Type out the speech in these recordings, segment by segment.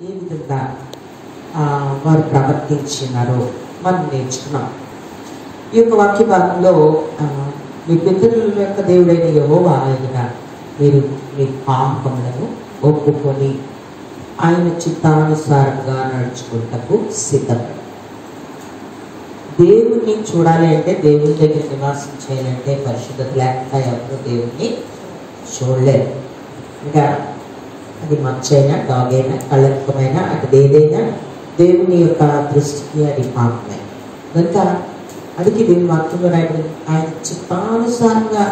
ఏ విధంగా వారు ప్రవర్తించినారో మనం నేర్చుకున్నాం. ఈ యొక్క వాక్య భాగంలో మీ పితరుల యొక్క దేవుడైన యెహోవా ఆయన మీరు మీ పాపములను ఒప్పుకొని ఆయన చిత్తానుసారంగా నడుచుకుంటకు సిద్ధపడి, దేవుణ్ణి చూడాలి అంటే, దేవుని దగ్గర నివాసం చేయాలంటే పరిశుద్ధత లేకుండా ఎవరు దేవుణ్ణి చూడలేరు. ఇంకా అది మచ్చైనా, డాగ్ అయినా, కళ్ళకమైనా, అది ఏదైనా దేవుని యొక్క దృష్టికి అది పాపమే. కనుక అందుకే దేవుని వాక్యంలో రాయబడింది, ఆయన చిత్తానుసారంగా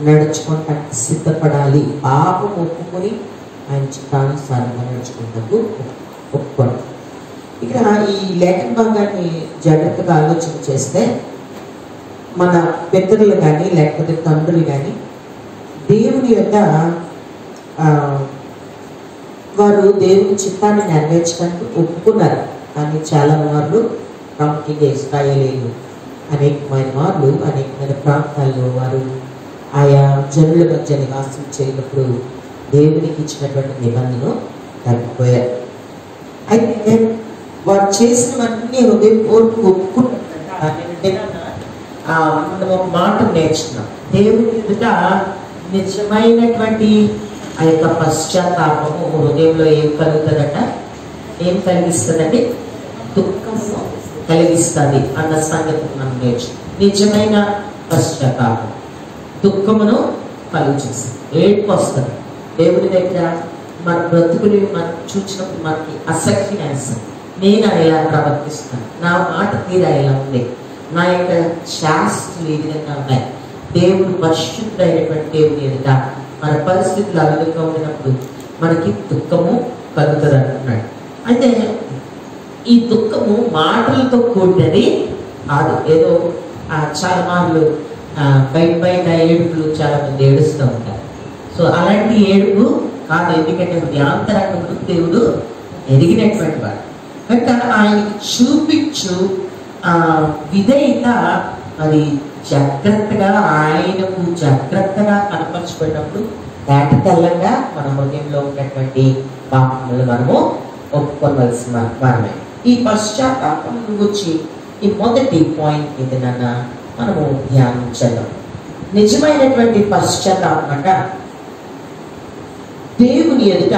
నడుచుకోవటానికి సిద్ధపడాలి. పాపం ఒప్పుకొని ఆయన చిత్తానుసారంగా నడుచుకుంటూ ఒప్పుకోండి. ఇక్కడ ఈ లేఖన భాగాన్ని జాగ్రత్తగా ఆలోచన చేస్తే, మన పితరులు కానీ లేకపోతే తండ్రులు కానీ దేవుని యొక్క వారు దేవుని చిత్తాన్ని నెరవేర్చడానికి ఒప్పుకున్నారు. కానీ చాలా మార్లు, ప్రాముఖ్యంగా ఇశ్రాయేలీయులు అనేకమైన మార్లు అనేకమైన ప్రాంతాల్లో వారు ఆయా జనుల మధ్య నివాసం చేయనప్పుడు దేవునికి ఇచ్చినటువంటి నిబంధనలు తగ్గిపోయారు. అయితే వారు చేసినవన్నీ హృదయపూర్వకంగా ఒప్పుకున్నారు. ఒక మాట నేర్చుకున్నాం, దేవుని ఎదుట నిజమైనటువంటి ఆ యొక్క పశ్చాత్తాపము హృదయంలో ఏం కలుగుతుందట, ఏం కలిగిస్తుందండి? దుఃఖము కలిగిస్తుంది అన్న సంగతి మనం నేర్చుకున్నాం. నిజమైన పశ్చాత్తాపం దుఃఖమును కలుగజేస్తుంది, ఏడుపు వస్తుంది. దేవుని దగ్గర మన బ్రతుకుని మనం చూసినప్పుడు మనకి అసఖ్య వేస్తుంది. నేను ఎలా ప్రవర్తిస్తున్నాను, నా మాట తీరా ఎలా ఉంది, నా యొక్క శాస్త్రులు ఏ విధంగా ఉన్నాయి, దేవుడు పరిశుద్ధుడైనటువంటి దేవుని ఎదుట మన పరిస్థితులు ఆ విధంగా ఉన్నప్పుడు మనకి దుఃఖము కలుగుతుంది అంటున్నాడు. అయితే ఈ దుఃఖము మాటలతో కూడినది కాదు. ఏదో చాలా మార్లు బయట ఏడుపులు చాలా మంది ఏడుస్తూ ఉంటారు. సో అలాంటి ఏడుపు కాదు, ఎందుకంటే హృదయాంతరంగంలో దేవుడు ఎదిగినటువంటి వాడు. కనుక ఆయనకి చూపించు విధేయత అది జాగ్రత్తగా, ఆయనకు జాగ్రత్తగా కనపరచుకున్నప్పుడు దాటితల్లంగా మన హృదయంలో ఉన్నటువంటి పాపములు మనము ఒప్పుకోవలసిన వారమే. ఈ పశ్చాత్తాపం గురించి ఈ మొదటి పాయింట్ ఏదైనా మనము ధ్యానించడం. నిజమైనటువంటి పశ్చాత్తాపం అంట దేవుని ఎదుట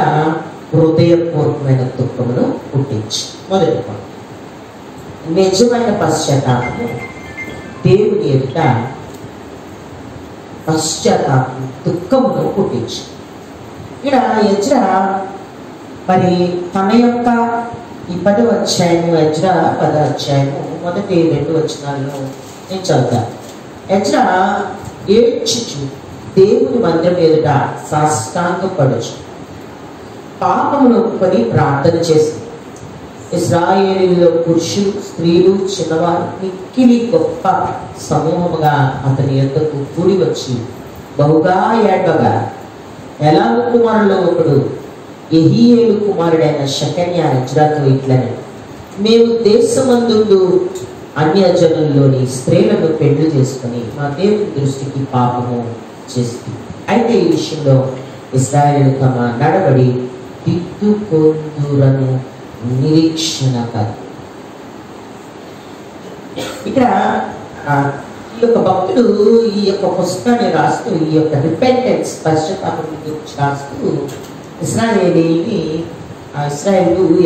హృదయపూర్వకమైన దుఃఖమును పుట్టించి. మొదటి పాయింట్, నిజమైన పశ్చాత్తాపము దేవుని ఎదుట పశ్చాత్తాపం దుఃఖమును పుట్టించి. ఇక్కడ ఎజ్రా మరి తన యొక్క ఈ 10వ అధ్యాయము, ఎజ్రా 10వ అధ్యాయము మొదటి 2 వచనాలను నేను చదువుతాను. ఎజ్రా ఏడ్చుచు దేవుని మందిరం ఎదుట సాష్టాంగపడుచు పాపమును ఒప్పుకొని ప్రార్థన చేసింది. ఇశ్రాయేలీయుల పురుషులు, స్త్రీలు, చిన్నవారు మిక్కిలి గొప్ప సమూహముగా అతని యొద్దకు కూడి వచ్చి బహుగా ఏడవగా, ఎలాగు కుమారులో ఒకడు యెహీయేలు కుమారుడైన షెకన్యా ఎజ్రాతో ఇట్లనే, మేము దేశమందుండు అన్యజనుల్లోని స్త్రీలను పెళ్లి చేసుకుని మా దేవుని దృష్టికి పాపము చేస్తుంది. అయితే ఈ విషయంలో ఇశ్రాయేలు తమ నడబడి దిద్దుకొందురను నిరీక్షణ కాదు. ఇక్కడ ఈ యొక్క భక్తుడు ఈ యొక్క పుస్తకాన్ని రాస్తూ, ఈ యొక్క రిపెంటెన్స్ పశ్చాత్తాపం గురించి రాస్తూ ఇశ్రాయేలు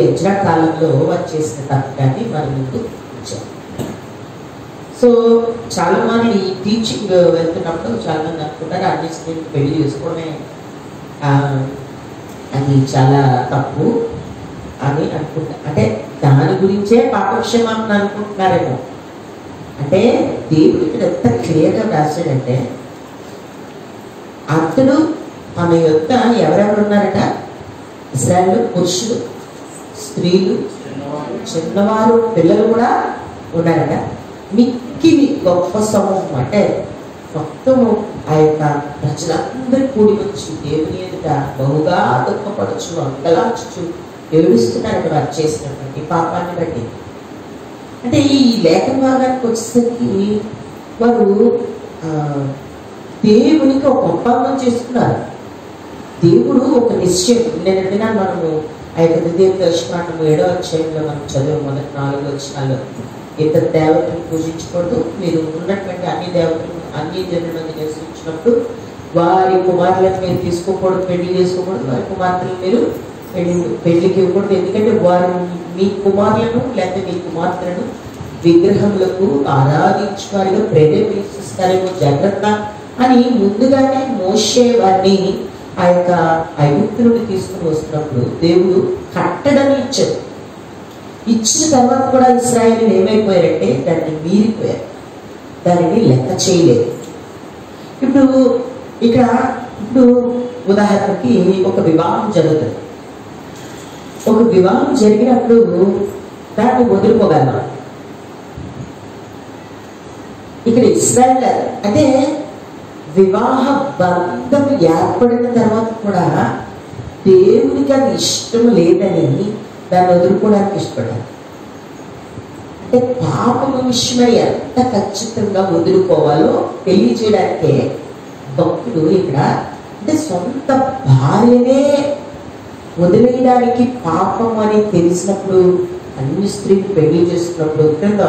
ఎజ్రా కాలంలో వచ్చేసిన తప్పని మన ముందు ఉంచారు. సో చాలా మంది టీచింగ్ వెళ్తున్నప్పుడు చాలా మంది అనుకుంటారు అన్ని స్త్రీలు పెళ్లి చేసుకోవడమే అది చాలా తప్పు అని అనుకుంటా. అంటే దాని గురించే పాపక్షేమం అనుకుంటున్నారేమో. అంటే దేవుడు ఇక్కడ ఎంత క్లియర్గా రాశాడంటే, అతడు తన యొక్క ఎవరెవరు ఉన్నారట, ఇశ్రాయేలు పురుషులు, స్త్రీలు, చిన్నవారు, పిల్లలు కూడా ఉన్నారట. మిక్కిలి గొప్ప సమూహం అంటే మొత్తము ఆ యొక్క ప్రజలందరూ కూడి వచ్చి దేవుని ఎదుట బహుగా దుఃఖపడచ్చు, అంగలార్చు, ఏడుస్తున్నారు వారు చేసినటువంటి పాపాన్ని బట్టి. అంటే ఈ లేఖన భాగానికి వచ్చేసరికి వారు దేవునికి ఒక ఒప్పందం చేసుకున్నారు. దేవుడు ఒక నిశ్చయం. నిన్న మనము ఆ యొక్క ద్వితీయోపదేశకాండం 7వ అధ్యాయంలో మనం చదువు మొదటి 4 వచనాల్లో ఇద్దరు దేవతలను పూజించకూడదు, మీరు ఉన్నటువంటి అన్ని దేవతలను అన్ని జనులను నివసించినప్పుడు వారి కుమారులను మీరు తీసుకోకూడదు, పెళ్లి చేసుకోకూడదు, వారి కుమార్తెలను మీరు పెళ్లికి ఇవ్వకూడదు, ఎందుకంటే వారు మీ కుమారులను లేకపోతే మీ కుమార్తెలను విగ్రహములకు ఆరాధించువారిగా ప్రేరేపిస్తారేమో జాగ్రత్త అని ముందుగానే మోషే వారిని ఆ యొక్క ఐగుప్తు నుండి తీసుకుని వస్తున్నప్పుడు దేవుడు కట్టడని ఇచ్చాడు. ఇచ్చిన తర్వాత కూడా ఇశ్రాయేలీయులు ఏమైపోయారంటే దాన్ని మీరిపోయారు, దానిని లెక్క చేయలేదు. ఇప్పుడు ఉదాహరణకి ఒక వివాహం జరుగుతుంది. ఒక వివాహం జరిగినప్పుడు దాన్ని వదులుకోగలం. ఇక్కడ ఇశ్రాయేల్ అంటే వివాహ బంధం ఏర్పడిన తర్వాత కూడా దేవునికి అది ఇష్టం లేదని దాన్ని వదులుకోవడానికి ఇష్టపడాలి. అంటే పాపం విషయమై ఎంత ఖచ్చితంగా వదులుకోవాలో తెలియజేయడానికే భక్తుడు ఇక్కడ అంటే సొంత భార్యనే వదిలేయడానికి పాపం అని తెలిసినప్పుడు అన్ని స్త్రీలు పెళ్లి చేసుకున్నప్పుడు క్రింద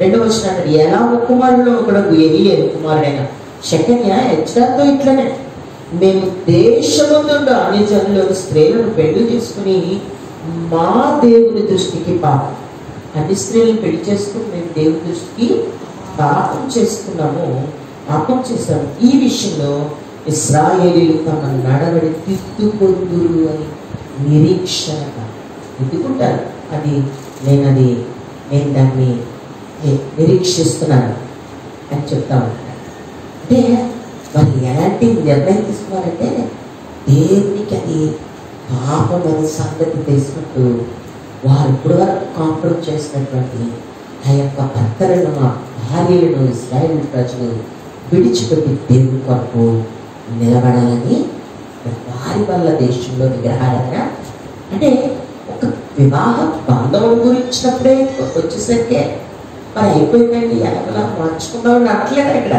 2వ వచనం ఎలా కుమారులో ఒకడు ఎలియేలు కుమారుడైన శకన్య ఎజ్రాతో ఇట్లనే మేము దేశమందుండు అన్ని జనులను స్త్రీలను పెళ్లి చేసుకుని మా దేవుని దృష్టికి పాపం, అన్ని స్త్రీలను పెళ్లి చేసుకుని మేము దేవుని దృష్టికి పాపం చేసుకున్నాము, పాపం చేశాము. ఈ విషయంలో ఇశ్రాయేలీయులు తమ నడవడి తిద్దుకొందురు అని నిరీక్షణగా దిద్దుకుంటారు. నేను దాన్ని నిరీక్షిస్తున్నాను అని చెప్తా ఉంటాను. అంటే వారు ఎలాంటి నిర్ణయం తీసుకున్నారంటే దేవునికి అది పాపం అనే సంగతి తెలిసినట్టు వారు ఇప్పుడు వరకు కాంప్రమైజ్ చేసినటువంటి ఆ యొక్క భర్తలను మా భార్యలను ఇశ్రాయేలు ప్రజలు విడిచిపెట్టి దేవుని కొరకు నిలబడాలని వారి వల్ల దేశంలో విగ్రహారాధన అంటే ఒక వివాహ బంధం గురించినప్పుడే వచ్చేసరికి మరి అయిపోయిందండి ఎలాగలా మార్చుకుందామని అట్లేదు, ఇక్కడ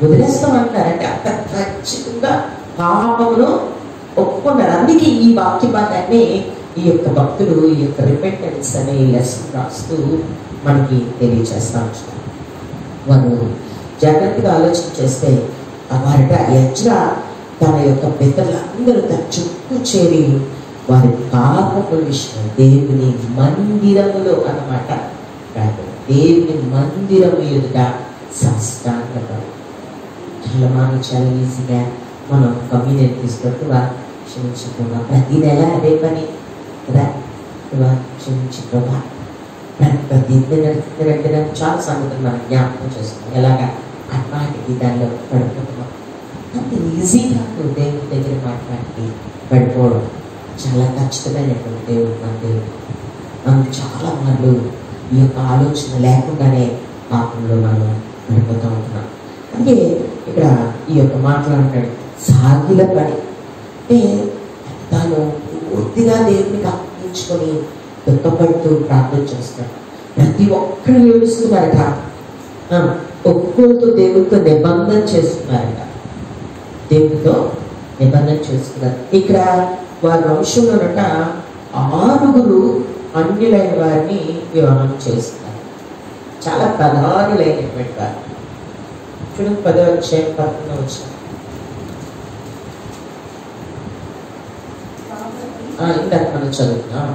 వదిలేస్తామంటారంటే అంత ఖచ్చితంగా పాపమును ఒప్పుకున్నారు. అందుకే ఈ వాక్య భాగాన్ని ఈ యొక్క భక్తులు ఈ యొక్క రిపెంటెన్స్ అనే లెసన్ రాస్తూ మనకి తెలియజేస్తా ఉంటారు. వారు జాగ్రత్తగా ఆలోచన చేస్తే వారిట ఎజ్రా తన యొక్క పితరులందరూ తన చుట్టూ చేరి వారి పాపముల విషయం దేవుని మందిరములో అన్నమాట, దేవుని మందిరము ఎదుట సాష్టాంగపడి చాలా ఈజీగా మనం కమ్యూనిటీ తీసుకుంటూ క్షమించుకున్నా ప్రతి నెల అదే పని కదా, క్షమించుకోవా ప్రతి దగ్గర చాలా సంగతులు మనం జ్ఞాపకం చేస్తున్నాం. ఎలాగా అట్లాంటికి దానిలో పడిపోతున్నాం. అంత ఈజీగా దేవుడి దగ్గర మాట్లాడి పడిపోవడం చాలా ఖచ్చితమైనటువంటి దేవుడు మన దేవుడు. మనం చాలా మార్లు ఈ యొక్క ఆలోచన లేకుండానే పాపంలో మనం పడిపోతూ ఉంటున్నాం. అంటే ఇక్కడ ఈ యొక్క మాట్లాడతాడు సాగిల పని అంటే తాను పూర్తిగా దేవునికి అప్పగించుకొని దుఃఖపడుతూ ప్రార్థన చేస్తాడు. ప్రతి ఒక్కరు ఏడుస్తున్నారట, ఒక్కొక్కరితో దేవుడితో నిబంధన చేస్తున్నారట, దేవుడితో నిబంధన చేస్తున్నారు. ఇక్కడ వారి వంశంలోనట 6 అన్యులైన వారిని వివాహం చేస్తున్నారు. చాలా ప్రధానులైనటువంటి వారు. చూడండి 10వ అధ్యాయం 11వ వచనం. ఇందాక మనం చదువుతున్నాం.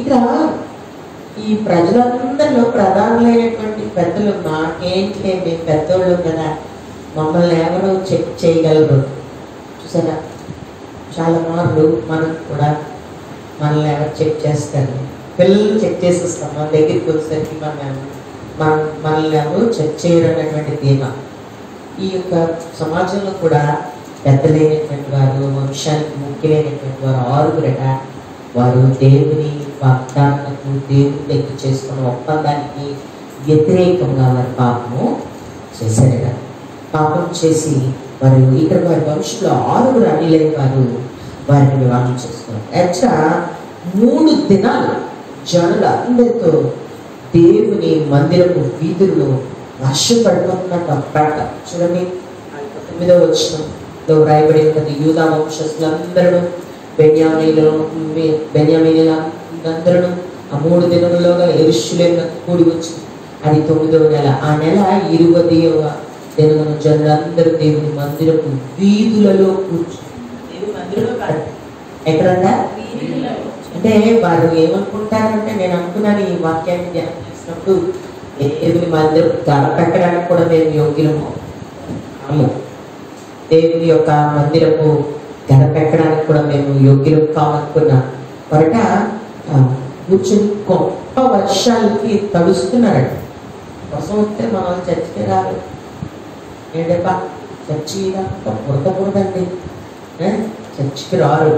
ఇక్కడ ఈ ప్రజలందరిలో ప్రధానులైనటువంటి పెద్దలు మాకేంటి మేము పెద్దోళ్ళు కదా, మమ్మల్ని ఎవరు చెక్ చేయగలరు. చూసారా, చాలా మార్లు మనం కూడా మనల్ని ఎవరు చెక్ చేస్తారు, పిల్లలు చెక్ చేసేస్తాం. మన దగ్గరికి వచ్చేసరికి మనల్ని ఎవరు చెక్ చేయరు అన్నటువంటి ధీమా. ఈ యొక్క సమాజంలో కూడా పెద్దలైనటువంటి వారు, వంశానికి ముఖ్యమైనటువంటి వారు 6 వారు దేవుని వాగ్దానకు దేవుని దగ్గర చేసుకున్న ఒప్పందానికి వ్యతిరేకంగా వారు పాపము చేశారట. పాపం చేసి వారు ఇక్కడ వారి వంశంలో 6 అన్యులైన వారు వారిని వివాహం చేసుకున్నారు. ఎజ్రా 3 దినాలు జనులందరితో దేవుని మందిరపు వీధుల్లో వర్షం పడిపోతున్నట్టు అప్పట. చూడండి 9వ వచనంలో రాయబడి ఉంటుంది, యూదా వంశస్థులందరూ బెన్యామీనులందరూ ఆ 3 దినములుగా యెరూషలేమునకు కూడి వచ్చింది. అది 9వ నెల. ఆ నెల 20వ దినమున జనులందరూ దేవుని మందిరపు వీధులలో కూర్చుని దేవుని మందిరంలో కాదు, ఎక్కడన్నా అంటే వారు ఏమనుకుంటారంటే, నేను అనుకున్నాను ఈ వాక్యాన్ని ధ్యానం చేసినప్పుడు, దేవుని మందిరం పెట్టడానికి కూడా మేము యోగ్యులము కాము, దేవుని యొక్క మందిరపు పెట్టడానికి కూడా మేము యోగ్యులు కామనుకున్నాం. మరట కూర్చుని గొప్ప వర్షాలకి తడుస్తున్నారట. వర్షం వస్తే మనం చర్చికి రాదు ఏంటప్ప, చర్చి బురదండి, చర్చికి రారు.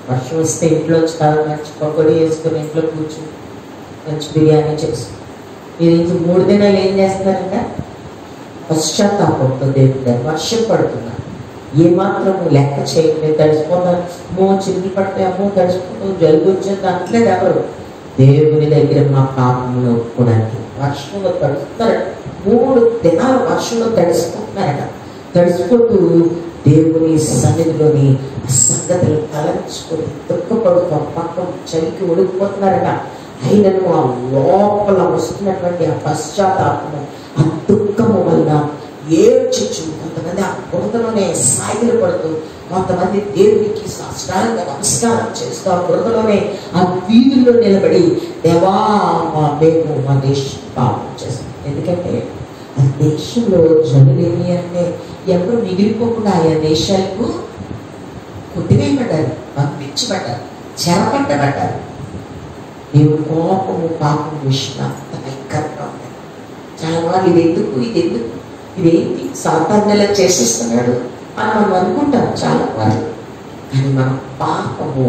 వర్షం వస్తే ఇంట్లోంచి కాదు, మంచి పకోడీ వేసుకుని ఇంట్లో కూర్చుని మంచి బిర్యానీ చేసుకుని మీరు 3 దినాలు ఏం చేస్తారంట, పశ్చాత్తాపంతో దేవుడి దగ్గర వర్షం పడుతున్నారు. ఏమాత్రం లెక్క చేయలేదు, తడిసిపోతారు, అమ్మో చిరులు పడతాయి, అమ్మో తడిసిపోతాం, జలుబు వచ్చేది అంటలేదు ఎవరు. దేవుని దగ్గర మా పాపములు ఒప్పుకోవడానికి వర్షంలో తడుస్తున్నారట. 3 దినాలు వర్షంలో తడిసిపోతున్నారట. తడిసిపోతూ దేవుని సన్నిధిలోని సంగతులు తలంచుకొని దుఃఖపడుతూ పక్కన చలికి ఒడిగిపోతున్నారట. అయినను ఆ లోపల వస్తున్నటువంటి ఆ పశ్చాత్తాపము, ఆ దుఃఖము వల్ల ఏడ్చుచు కొంతమంది ఆ బురదలోనే సాగిలు పడుతూ, కొంతమంది దేవునికి సాష్టాంగ నమస్కారం చేస్తూ ఆ బురదలోనే ఆ వీధుల్లో నిలబడి, దేవా మేము మా దేశం పాపం చేస్తాం. ఎందుకంటే ఆ దేశంలో జనులేమి అంటే ఎవరు మిగిలిపోకుండా ఆయా దేశాలకు కొట్టివేయబడ్డారు, పంపించబడ్డారు, చెరపట్టబడ్డారు. దేవుడు కోపము పాపం విషయం భయంకరంగా ఉన్నాయి. చాలా వాళ్ళు ఇదేంటి సాధారణంగా చేసేస్తున్నాడు అని మనం అనుకుంటాం చాలా వాళ్ళు. కానీ మన పాపము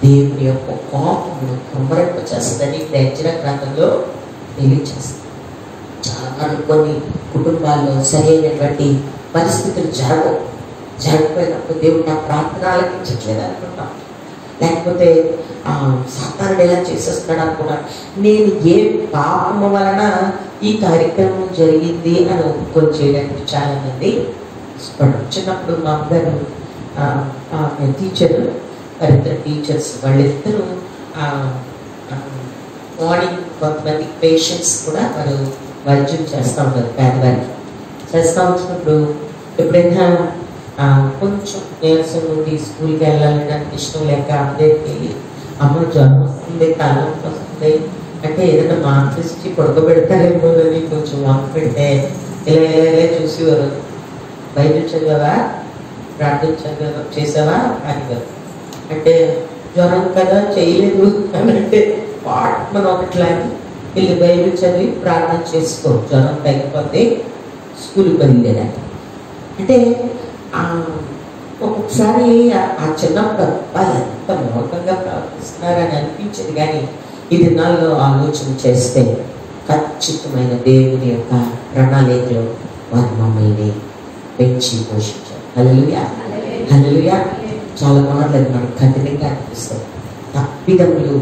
దేవుని యొక్క కోపమును కుమ్మరింప చేస్తుందని ప్రయత్న గ్రంథంలో తెలియచేస్తుంది. చాలా కొన్ని కుటుంబాల్లో సరైనటువంటి పరిస్థితులు జరగకపోయినప్పుడు దేవుడు నా ప్రార్థన ఆలకించట్లేదు అనుకుంటాం, లేకపోతే సాతానుడు ఎలా చేసేస్తున్నాడు అనుకున్నాను. నేను ఏ పాపము వలన ఈ కార్యక్రమం జరిగింది అని ఒప్పుకొని చేయడానికి చాలా మంది ఇష్టపడరు. చిన్నప్పుడు మా అమ్మగారు టీచరు, వారిద్దరు టీచర్స్, వాళ్ళిద్దరూ మార్నింగ్ కొంతమంది పేషెంట్స్ కూడా వారు వైద్యం చేస్తూ ఉంటారు, పేదవారికి చేస్తూ ఉంటున్నప్పుడు ఎప్పుడైనా కొంచెం నీరసం నుండి స్కూల్కి వెళ్ళాలడానికి ఇష్టం లేక అప్డేట్కి వెళ్ళి, అమ్మ జ్వరం వస్తుంది, తలనొప్పి వస్తుంది అంటే ఏదైనా మాట్లాడి పడుకోబెడతారేమో అని కొంచెం వంక పెడితే ఇలా చూసేవారు. బయట చదివావా, ప్రార్థన చేసావా అని అంటే జ్వరం కదా చేయలేదు అని అంటే మనం ఒకట్లాంటి వెళ్ళి బైబిల్ చదివి ప్రార్థన చేసుకో, జ్వరం తగ్గిపోతే స్కూల్కి బయలుదేరాలి అంటే ఒక్కొక్కసారి ఆ చిన్నప్పుడు అబ్బాయి ఎంత మూర్ఖంగా ప్రవర్తిస్తున్నారని అనిపించేది. కానీ ఈ దినాల్లో ఆలోచన చేస్తే ఖచ్చితమైన దేవుని యొక్క ప్రణాళికలో వారు మమ్మల్ని పెంచి పోషించారు. హల్లెలూయా, హల్లెలూయా. చాలా మాటలు మనకు కఠినంగా అనిపిస్తాయి. తప్పిదములు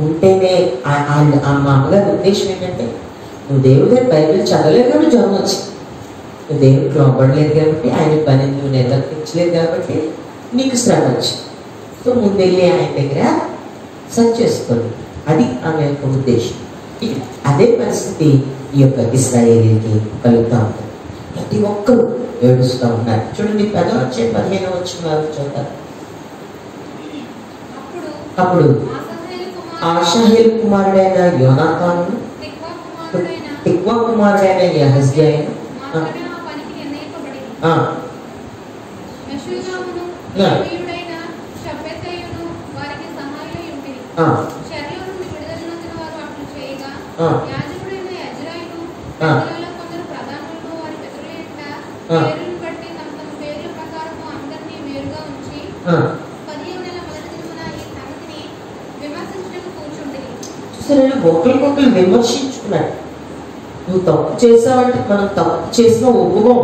ఉంటేనే మా అమ్మగారి ఉద్దేశం ఏంటంటే, నువ్వు దేవుడి దగ్గర బైబిల్ చదవలేదు కాబట్టి జ్వరం వచ్చింది, నువ్వు దేవుడికి లోపడలేదు కాబట్టి, ఆయన పని నువ్వు నిర్వర్తించలేదు కాబట్టి నీకు శ్రమ వచ్చింది. సో ముందెళ్ళి ఆయన దగ్గర సరి చేసుకోండి, అది ఆమె యొక్క ఉద్దేశం. అదే పరిస్థితి ఈ యొక్క ఇశ్రాయేలీకి కలుగుతూ ఉంటుంది. ప్రతి ఒక్కరూ ఏడుస్తూ ఉన్నారు. చూడండి 10వ అధ్యాయం 15వ వచనం చూద్దాం. అప్పుడు ఆషహేలు కుమారుడైన యోనాతాను, తిక్వా కుమారుడైన యెహజ్కేలు, ఒకరికొకరు విమర్శించుకున్నాడు. నువ్వు తప్పు చేసావంటే మనం తప్పు చేసిన ఒప్పుకోం,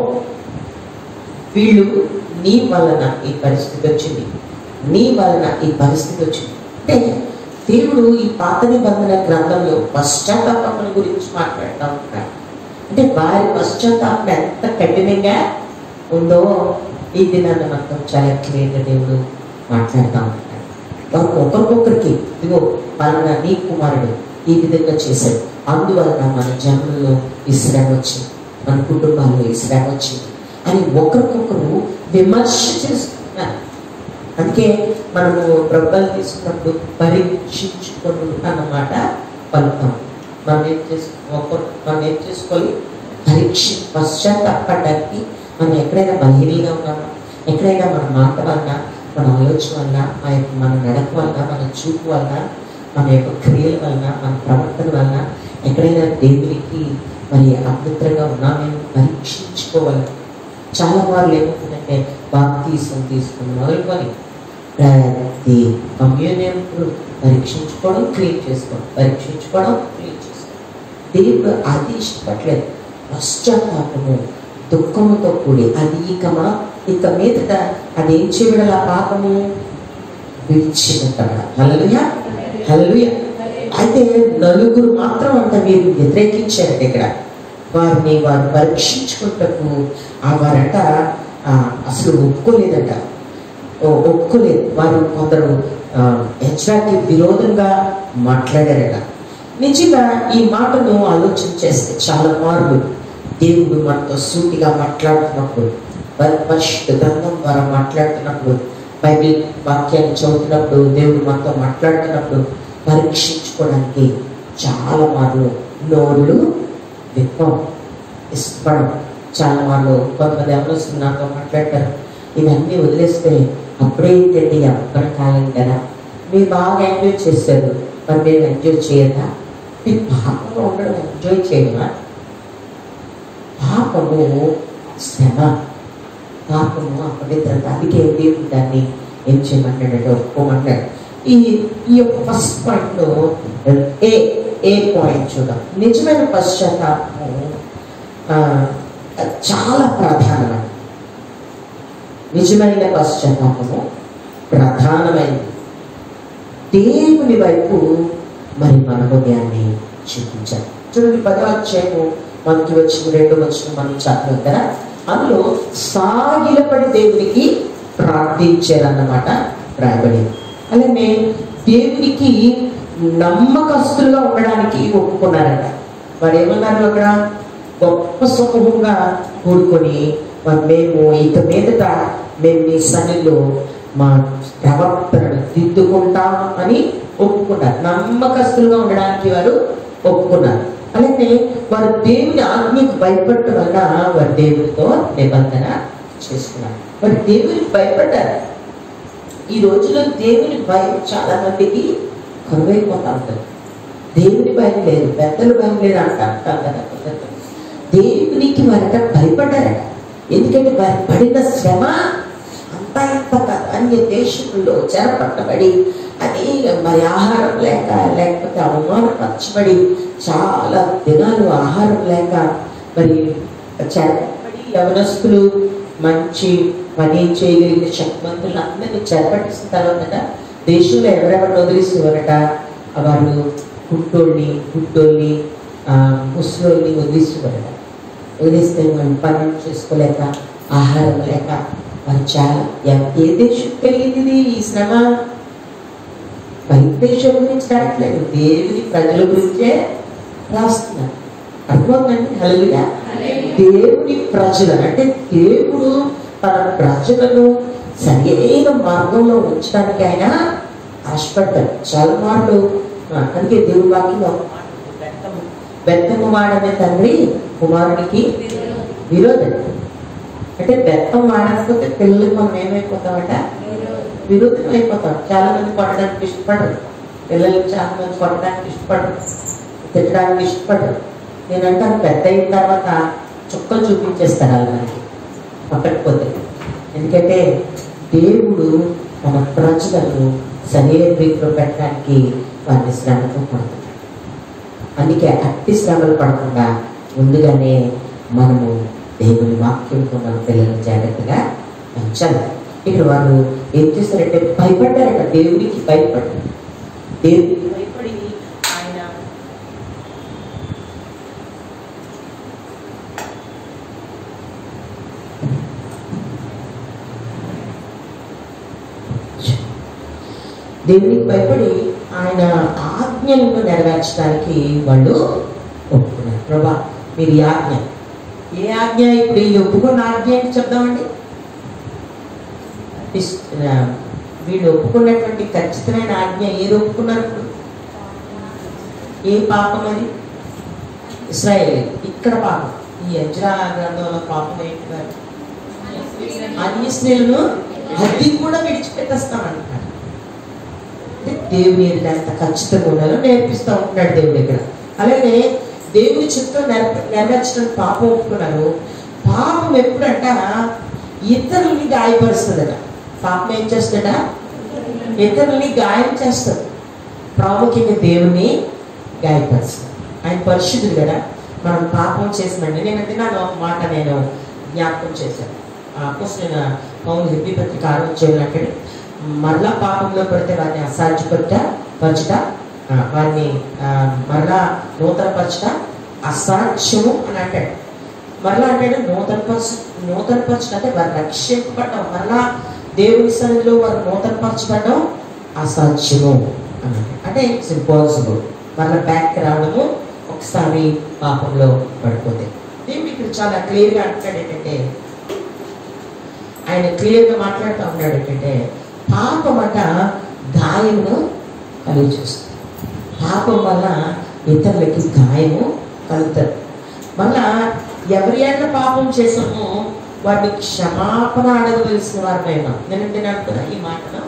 వీళ్ళు నీ వలన ఈ పరిస్థితి వచ్చింది, నీ వలన ఈ పరిస్థితి వచ్చింది. అంటే దేవుడు ఈ పాత నిబంధన గ్రంథంలో పశ్చాత్తాపం గురించి మాట్లాడుతూ ఉంటాడు. అంటే వారి పశ్చాత్తాపం ఎంత కఠినంగా ఉందో ఈ దినాన్ని మొత్తం చాలా క్లియర్గా దేవుడు మాట్లాడుతూ ఉంటాడు. వారు ఒకరికొకరికి ఇదిగో పలానా నీ కుమారుడు ఈ విధంగా చేశాడు, అందువలన మన జన్మల్లో ఈ శ్రమ వచ్చింది, మన కుటుంబాల్లో ఈ శ్రమ వచ్చింది అని ఒకరికొకరు విమర్శ చేస్తున్నారు. అందుకే మనము ప్రభుత్వాలు తీసుకున్నప్పుడు పరీక్షించుకొని అన్నమాట పలుకుతాం. మనం ఏం చేసుకోవాలి, పశ్చాత్తాపడడానికి మనం ఎక్కడైనా బలహీనంగా ఉన్నామా, ఎక్కడైనా మన మాట వల్ల, మన ఆలోచన వల్ల, మన నడక వల్ల, మన చూపు వల్ల, మన యొక్క క్రియల వలన, మన ప్రవర్తన వలన ఎక్కడైనా దేవునికి మరి అపవిత్రంగా ఉన్నామేమో పరీక్షించుకోవాలి. చాలా వారు ఏమవుతుందంటే బాప్తీసం తీసుకుని మొదలుకొని ప్రతి కమ్యూనియన్ పరీక్షించుకోవడం, క్లీన్ చేసుకోవడం, పరీక్షించుకోవడం, క్లీన్ చేసుకోవడం. దేవుడు అది ఇష్టపడలేదు. పశ్చాత్తాపము దుఃఖముతో కూడి అది ఇక మీదట అది ఏం చేయడం, ఆ పాపము విడిచిపెట్టడం. హల్లెలూయా, హల్లెలూయా. అయితే నలుగురు మాత్రం అంత మీరు వ్యతిరేకించారంటే ఇక్కడ వారు పరీక్షించుకుంటూ వారంట అసలు ఒప్పుకోలేదంట, ఒప్పుకోలేదు. వారు కొందరు ఎజ్రాకి విరోధంగా మాట్లాడారట. నిజంగా ఈ మాటను ఆలోచన చేస్తే చాలా మార్లు దేవుడు మనతో సూటిగా మాట్లాడుతున్నప్పుడు, పరిశుద్ధ గ్రంథం ద్వారా మాట్లాడుతున్నప్పుడు, బైబిల్ వాక్యాన్ని చదువుతున్నప్పుడు, దేవుడు మనతో మాట్లాడుతున్నప్పుడు పరీక్షించుకోవడానికి చాలా మార్లు నోళ్ళు విప్పం, ఇష్టపడం. చాలా మార్లు కొంతమంది ఎవరు నాతో మాట్లాడతారు, ఇవన్నీ వదిలేస్తే అప్పుడే ఏంటండి అప్పటి కాలం కదా, మీరు బాగా ఎంజాయ్ చేస్తారు, మరి మేము ఎంజాయ్ చేయదా? మీరు పాపంలో ఉండడం ఎంజాయ్ చేయడమా? పాపము శ్రమ, పాపము అపవిత్రత. అందుకే దేవుడు దాన్ని ఏం చేయమంటాడంటే ఒప్పుకోమంటాడు. ఈ యొక్క ఫస్ట్ పాయింట్లో ఏ పాయింట్ చూద్దాం. నిజమైన పశ్చాత్తాపము చాలా ప్రధానమైనది. నిజమైన పశ్చాత్తాపము ప్రధానమైనది. దేవుని వైపు మరి మన హృదయాన్ని చూపించాలి. చూడండి 10వ అధ్యాయము మనకి వచ్చిన 2వ వచనం మనం చదివాం కదా, అందులో సాగిలపడి దేవునికి ప్రార్థించారన్నమాట రాయబడింది. అలానే దేవునికి నమ్మకస్తులుగా ఉండడానికి ఒప్పుకున్నారట. వాడు ఏమన్నారు అక్కడ, గొప్ప సమూహంగా కూడుకొని మేము ఇక మీదట మేము మీ సన్నిధిలో మా ప్రవర్తనను దిద్దుకుంటాం అని ఒప్పుకున్నారు. నమ్మకస్తులుగా ఉండడానికి వారు ఒప్పుకున్నారు. అలాగే వారు దేవుని ఆజ్ఞకు భయపడటం వల్ల వారు దేవుడితో నిబంధన చేసుకున్నారు. వారు దేవునికి భయపడ్డారు. ఈ రోజుల్లో దేవుని భయం చాలా మందికి కరువైపోతా ఉంటుంది. దేవుని భయం లేదు, పెద్దలు భయం లేదు అంటారు కదా. దేవునికి వారట భయపడ్డారట. ఎందుకంటే వారు పడిన శ్రమ అంతా ఇంత కాదు. అన్య దేశంలో చెరపట్టబడి అని మరి ఆహారం లేక, లేకపోతే అవమానపరచబడి చాలా దినాలు ఆహారం లేక మరి చెరపట్టబడి యవనస్తులు మంచి పని చేయగలిగిన శక్తివంతులు అందరినీ చెరపట్టిన తర్వాత దేశంలో ఎవరెవరిని వదిలిసేవారట, వాళ్ళు గుడ్డోళ్ళని ముసలోళ్ళని వదిలిసేవారట. వదిలేస్తే వాళ్ళు పని చేసుకోలేక, ఆహారం లేక మరి చాలా. ఏ దేశం కలిగింది ఈ శ్రమ? బయట దేశం గురించి రావట్లేదు, దేవుని ప్రజల గురించే రాస్తున్నారు. అర్థమవుతుందండి? హల్లెలూయా. దేవుని ప్రజలను, అంటే దేవుడు తన ప్రజలను సరైన మార్గంలో ఉంచడానికి ఆయన ఆశపడ్డాడు. చాలా మార్లు. అందుకే దేవుడి వాక్యంలో బెత్తము వాడనే తండ్రి కుమారుడికి విరోధం. అంటే బెత్తం వాడకపోతే పిల్లలకి మనం ఏమైపోతామట, విరోధం అయిపోతాం. చాలా మంది కొట్టడానికి ఇష్టపడరు, పిల్లలకి చాలా మంది కొట్టడానికి ఇష్టపడరు, తిట్టడానికి ఇష్టపడరు. నేనంటాను పెద్ద అయిన తర్వాత చుక్కలు చూపించేస్తారు వాళ్ళు మనకి పక్కకపోతే. ఎందుకంటే దేవుడు మన ప్రజలను సరైన రీతిలో పెట్టడానికి వారిని శ్రమతో పడుతున్నాడు. అందుకే అట్టి శ్రమలు పడకుండా ముందుగానే మనము దేవుని వాక్యంతో మన పిల్లలు జాగ్రత్తగా పెంచాలి. ఇక్కడ వాళ్ళు ఏం చేస్తారంటే భయపడ్డారట, దేవునికి భయపడ్డారు. దేవునికి భయపడి ఆయన ఆయన ఆజ్ఞలను నెరవేర్చడానికి వాళ్ళు ఒప్పుకున్నారు. ప్రభా మీరు ఈ ఆజ్ఞ, ఏ ఆజ్ఞ? ఇప్పుడు ఈ ఒప్పుకున్న ఆజ్ఞ ఏంటి చెప్దామండి. వీళ్ళు ఒప్పుకున్నటువంటి ఖచ్చితమైన ఆజ్ఞ ఏది ఒప్పుకున్నారు? ఇప్పుడు ఏ పాపం అది? ఇశ్రాయేలు ఇక్కడ పాపం. ఈ యెజ్రా గ్రంథంలో పాపం ఏంటి? అన్య స్త్రీలను అది కూడా విడిచిపెట్టేస్తామంటున్నాడు. అంటే దేవుని ఎంత ఖచ్చితంగా ఉండాలో నేర్పిస్తూ ఉంటున్నాడు దేవుడు ఇక్కడ. అలాగే దేవుని చిత్తం నెరవేర్చడం పాపం ఒప్పుకున్నారు. పాపం ఎప్పుడంట ఇతరులని గాయపరుస్తుందట. పాపం ఏం చేస్తుందట? ఇతరులని గాయం చేస్తుంది. ప్రాముఖ్యంగా దేవుని గాయపరుస్తుంది. ఆయన పరిశుద్ధుడు కదా. మనం పాపం చేసినండి. నేను ఒక మాట నేను జ్ఞాపకం చేశాను. అపోస్తలుడైన పౌలు హెబ్రీ పత్రిక 6వ అధ్యాయంలో అంటే మరలా పాపంలో పడితే వారిని అసాధ్యపరచుట, వారిని మరలా నూతనపరచుట అసాధ్యము అని అంటాడు. మరలా అంటాడు నూతనపరచుట అంటే వారు రక్షింపబడ్డం, మరలా దేవుని సన్నిధిలో వారు నూతనపరచబడడం అసాధ్యము అని అంటే ఇట్స్ ఇంపాసిబుల్. మరలా బ్యాక్ రావడము ఒకసారి పాపంలో పడిపోతే. దేవుడు ఇక్కడ చాలా క్లియర్గా అంటాడు ఏంటంటే, ఆయన క్లియర్గా మాట్లాడుతూ ఉన్నాడు ఏంటంటే పాపం అట గాయమును కలిగి చేస్తుంది. పాపం వల్ల ఇతరులకి గాయము కలుగుతుంది. మళ్ళా ఎవరి ఏళ్ళ పాపం చేసామో వాటిని క్షమాపణ అడగవలసిన వారినైనా. నేను అనుకున్నా ఈ మాటను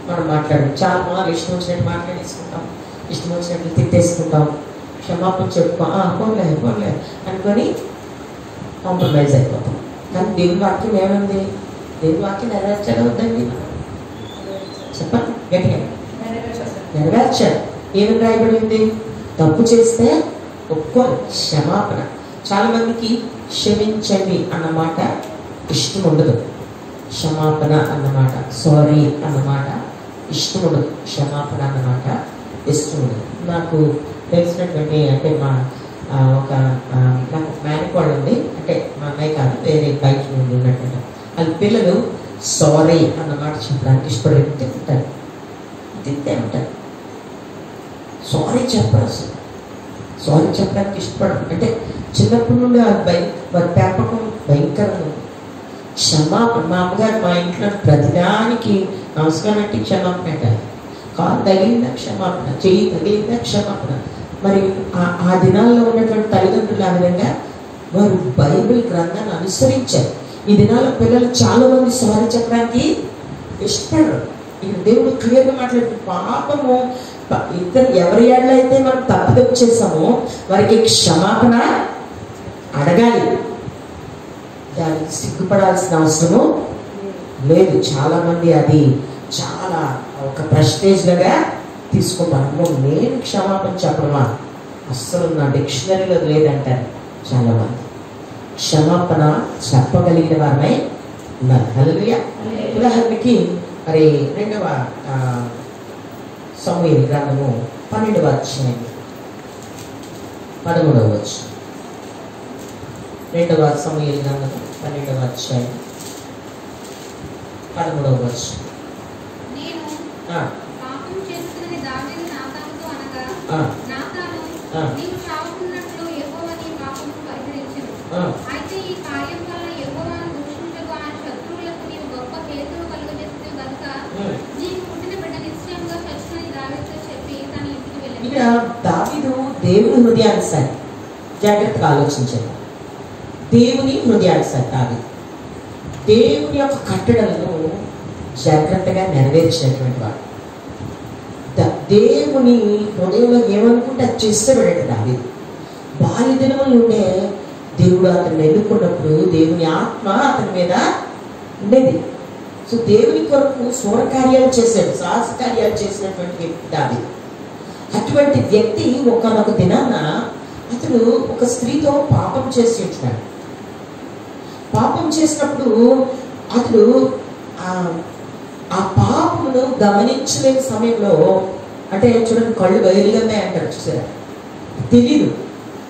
మనం మాట్లాడాలి. చాలా బాగా ఇష్టం వచ్చినట్టు మాట్లాడేసుకుంటాం, ఇష్టం వచ్చినట్లు తిట్టేసుకుంటాం, క్షమాపణ చెప్పుకో పోలే అనుకొని కాంప్రమైజ్ అయిపోతాం. కానీ దేవుని వాక్యం ఏముంది? దేవుని వాక్యం నెరవేర్చాలి వద్దండి? చెప్పండి గట్టిగా. నెరవేర్చాలి. ఏమి రాయబడింది? తప్పు చేస్తే ఒప్పుకోవాలి, క్షమాపణ. చాలా మందికి క్షమించండి అన్నమాట ఇష్టం ఉండదు. క్షమాపణ అన్నమాట, సారీ అన్నమాట ఇష్టం ఉండదు. క్షమాపణ అన్నమాట ఇష్టం ఉండదు. నాకు తెలిసినటువంటి అంటే నాకు మేనకోళ్ళు ఉంది, అంటే మా అన్నయ్య కాదు, వేరే బయట నుండి ఉన్నట్టు. వాళ్ళ పిల్లలు సారీ అన్నమాట చెప్పడానికి ఇష్టపడి తింటే ఉంటారు. సారీ చెప్పరు అసలు. సారీ చెప్పడానికి ఇష్టపడరు. అంటే చిన్నప్పటి నుండి వారి పెంపకం భయంకరంగా ఉంది. క్షమాపణ. మా అమ్మగారు మా ఇంట్లో ప్రతిదానికి నమస్కారం అంటే క్షమాపణ అంటారు. కాలు తగిలిందా క్షమాపణ, చెయ్యి తగిలిందా క్షమాపణ. మరి ఆ దినాల్లో ఉన్నటువంటి తల్లిదండ్రులు ఆ విధంగా వారు బైబిల్ గ్రంథాన్ని అనుసరించారు. ఈ దినాల్లో పిల్లలు చాలా మంది సారీ చెప్పడానికి ఇష్టపడరు. ఇక దేవుడు క్లియర్గా మాట్లాడుతూ పాపము ఇద్దరు ఎవరి ఏళ్ళైతే మనం తప్పు చేసామో వారికి క్షమాపణ అడగాలి. దానికి సిగ్గుపడాల్సిన అవసరము లేదు. చాలా మంది అది చాలా ఒక ప్రెస్టేజ్గా తీసుకుంటాను. నేను క్షమాపణ చెప్పడమా, అస్సలు నా డిక్షనరీలో లేదంటారు చాలా మంది. క్షమాపణ చెప్పగలిగిన వారమై ఉన్నారు. హల్లెలూయా. ఉదాహరణకి మరి 2వ సమూయేలు గ్రంథము 12వ అధ్యాయం 13వ వచనం. 2వ సమూయేలు గ్రంథము 12వ అధ్యాయం 13వ వచనం. ఇక్కడ దావీదు దేవుని హృదయానుసారి జాగ్రత్తగా ఆలోచించాడు. దేవుని హృదయానుసారి దావీదు దేవుని యొక్క కట్టడలను జాగ్రత్తగా నెరవేర్చినటువంటి వాడు. దేవుని హృదయంలో ఏమనుకుంటే అది చేస్తాడు దావీదు. బాల్య దినముల నుండే దేవుడు అతన్ని ఎన్నుకున్నప్పుడు దేవుని ఆత్మ అతని మీద ఉండేది. సో దేవుని కొరకు శూర కార్యాలు చేశాడు, సాహస కార్యాలు చేసినటువంటి వ్యక్తి దావీదు. అటువంటి వ్యక్తి ఒకనొక దినాన అతను ఒక స్త్రీతో పాపం చేసి ఉంటున్నాడు. పాపం చేసినప్పుడు అతడు ఆ పాపమును గమనించలేని సమయంలో, అంటే చూడండి కళ్ళు బయలుగానే అంటారు చూసారా, తెలీదు